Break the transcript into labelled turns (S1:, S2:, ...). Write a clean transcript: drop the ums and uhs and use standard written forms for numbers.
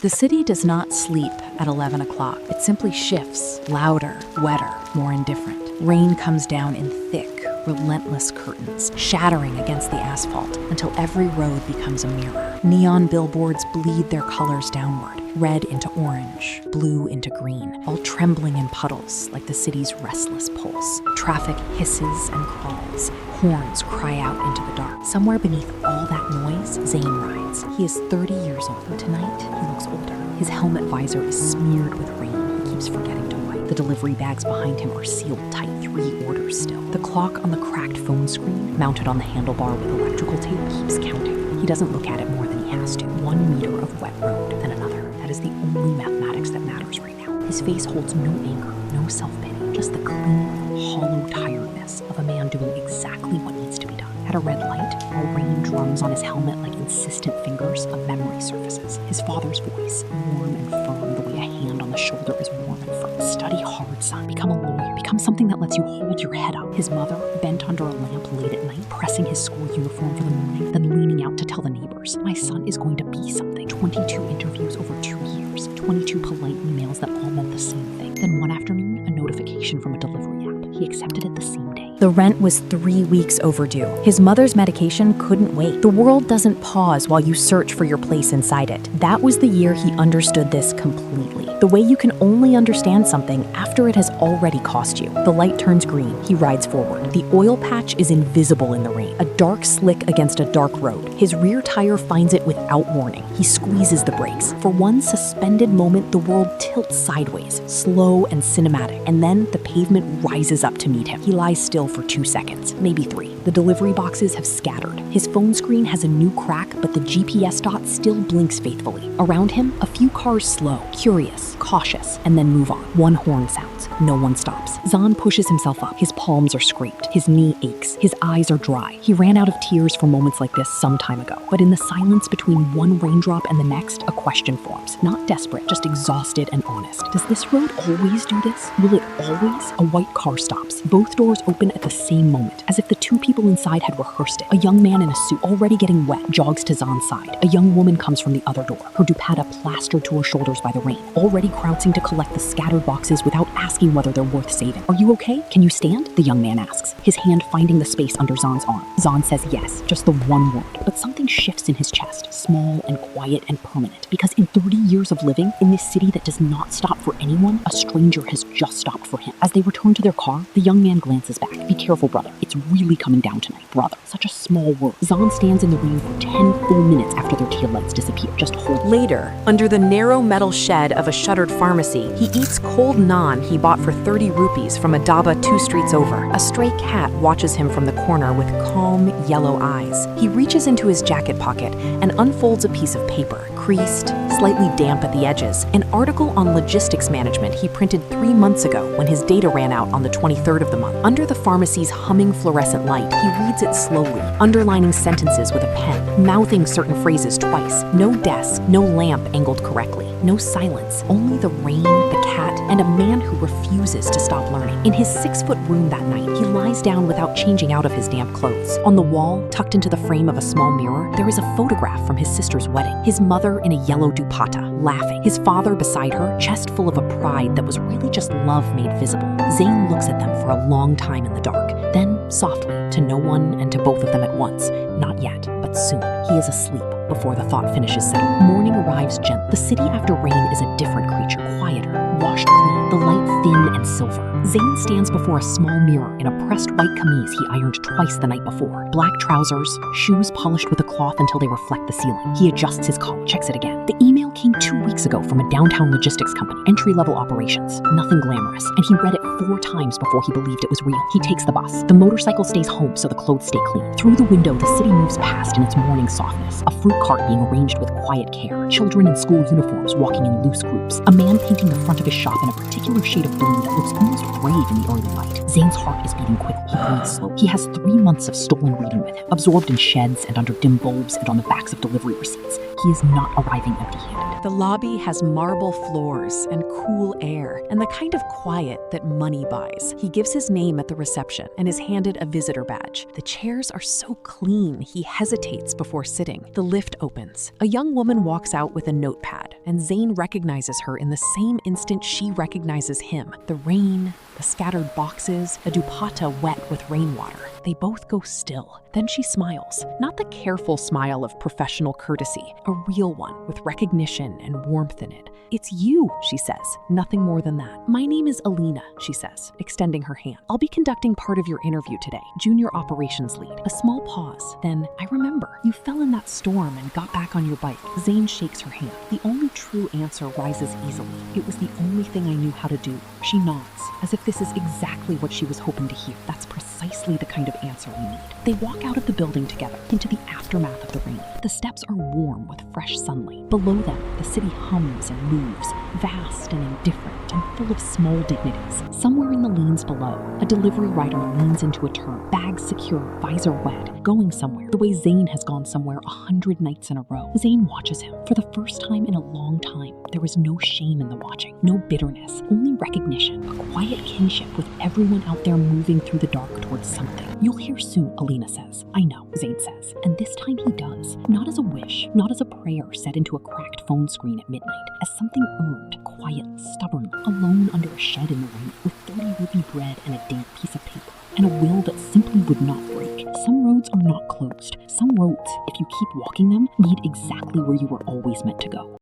S1: The city does not sleep at 11 o'clock. It simply shifts, louder, wetter, more indifferent. Rain comes down in thick, relentless curtains, shattering against the asphalt until every road becomes a mirror. Neon billboards bleed their colors downward, red into orange, blue into green, all trembling in puddles like the city's restless pulse. Traffic hisses and crawls. Horns cry out into the dark. Somewhere beneath all that noise, Zain rides. He is 30 years old, and tonight he looks older. His helmet visor is smeared with rain. He keeps forgetting to wipe. The delivery bags behind him are sealed tight, 3 orders still. The clock on the cracked phone screen, mounted on the handlebar with electrical tape, keeps counting. He doesn't look at it more than he has to. 1 meter of wet road, then another. That is the only mathematics that matters right now. His face holds no anger, no self-pity, just the clean, hollow tiredness of a man doing exactly what needs to be done. At a red light, while rain drums on his helmet like insistent fingers, a memory surfaces. His father's voice, warm and firm the way a hand on the shoulder is warm and firm. Study hard, son. Become a lawyer. Become something that lets you hold your head up. His mother, bent under a lamp late at night, pressing his school uniform for the morning, then leaning out to tell the neighbors, my son is going to be something. 22 interviews over 2 years. 22 polite emails that all meant the same thing. Then one afternoon, a notification from a delivery app. He accepted it the same day. The rent was 3 weeks overdue. His mother's medication couldn't wait. The world doesn't pause while you search for your place inside it. That was the year he understood this completely. The way you can only understand something after it has already cost you. The light turns green. He rides forward. The oil patch is invisible in the rain. A dark slick against a dark road. His rear tire finds it without warning. He squeezes the brakes. For one suspended moment, the world tilts sideways, slow and cinematic, and then the pavement rises up to meet him. He lies still for 2 seconds, maybe 3. The delivery boxes have scattered. His phone screen has a new crack, but the GPS dot still blinks faithfully. Around him, a few cars slow, curious, cautious, and then move on. One horn sounds. No one stops. Zain pushes himself up. His palms are scraped. His knee aches. His eyes are dry. He ran out of tears for moments like this some time ago. But in the silence between one raindrop and the next, a question forms. Not desperate, just exhausted and honest. Does this road always do this? Will it always? A white car stops. Both doors open at the same moment, as if the 2 people inside had rehearsed it. A young man in a suit, already getting wet, jogs to Zain's side. A young woman comes from the other door, her dupatta plastered to her shoulders by the rain, already crouching to collect the scattered boxes without asking whether they're worth saving. Are you okay? Can you stand? The young man asks, his hand finding the space under Zain's arm. Zain says yes, just the one word. But something shifts in his chest, small and quiet and permanent. Because in 30 years of living, in this city that does not stop for anyone, a stranger has just stopped for him. As they return to their car, the young man glances back. Be careful, brother. It's really coming down tonight. Brother. Such a small word. Zain stands in the rain for 10 full minutes after their taillights disappear. Just hold.
S2: Later, under the narrow metal shed of a shuttered pharmacy, he eats cold naan he bought for 30 rupees from a dhaba 2 streets over. A stray cat watches him from the corner with calm, yellow eyes. He reaches into his jacket pocket and unfolds a piece of paper, creased, slightly damp at the edges. An article on logistics management he printed 3 months ago when his data ran out on the 23rd of the month. Under the pharmacy's humming fluorescent light, he reads it slowly, underlining sentences with a pen, mouthing certain phrases twice. No desk, no lamp angled correctly, no silence, only the rain, the cat, and a man who refuses to stop learning. In his 6-foot room that night, he lies down without changing out of his damp clothes. On the wall, tucked into the frame of a small mirror, there is a photograph from his sister's wedding. His mother in a yellow dupatta, laughing. His father beside her, chest full of a pride that was really just love made visible. Zain looks at them for a long time in the dark, then softly, to no one and to both of them at once. Not yet, but soon. He is asleep before the thought finishes settling. Morning arrives gently. The city after rain is a different creature, quieter, washed clean, the light thin and silver. Zain stands before a small mirror in a pressed white camise he ironed twice the night before. Black trousers, shoes polished with a cloth until they reflect the ceiling. He adjusts his collar, checks it again. The email came 2 weeks ago from a downtown logistics company, entry-level operations, nothing glamorous, and he read it 4 times before he believed it was real. He takes the bus. The motorcycle stays home so the clothes stay clean. Through the window, the city moves past in its morning softness. A fruit cart being arranged with quiet care. Children in school uniforms walking in loose groups. A man painting the front of his shop in a particular shade of blue that looks almost
S3: brave in the early light. Zain's heart is beating quickly. He breathes slow. He has 3 months of stolen reading with him, absorbed in sheds and under dim bulbs and on the backs of delivery receipts. He is not arriving empty-handed.
S2: The lobby has marble floors and cool air, and the kind of quiet that money buys. He gives his name at the reception and is handed a visitor badge. The chairs are so clean, he hesitates before sitting. The lift opens. A young woman walks out with a notepad, and Zain recognizes her in the same instant she recognizes him. The rain, the scattered boxes, a dupatta wet with rainwater. They both go still. Then she smiles. Not the careful smile of professional courtesy, a real one with recognition and warmth in it. "It's you," she says, nothing more than that. "My name is Alina," she says, extending her hand. "I'll be conducting part of your interview today, junior operations lead." A small pause. Then, "I remember, you fell in that storm and got back on your bike." Zain shakes her hand. The only true answer rises easily. "It was the only thing I knew how to do." She nods, as if this is exactly what she was hoping to hear. That's precisely the kind of answer we need. They walk out of the building together, into the aftermath of the rain. The steps are warm with fresh sunlight. Below them, the city hums and moves, vast and indifferent and full of small dignities. Somewhere in the lanes below, a delivery rider leans into a turn, bags secure, visor wet, going somewhere, the way Zain has gone somewhere 100 nights in a row. Zain watches him. For the first time in a long time, there is no shame in the watching, no bitterness, only recognition, a quiet kinship with everyone out there moving through the dark towards something. "You'll hear soon," Alina says. "I know," Zain says. And this time he does. Not as a wish, not as a prayer set into a cracked phone screen at midnight, as something earned, quietly, stubbornly, alone under a shed in the rain, with 30 rupee bread and a damp piece of paper, and a will that simply would not break. Some roads are not closed. Some roads, if you keep walking them, lead exactly where you were always meant to go.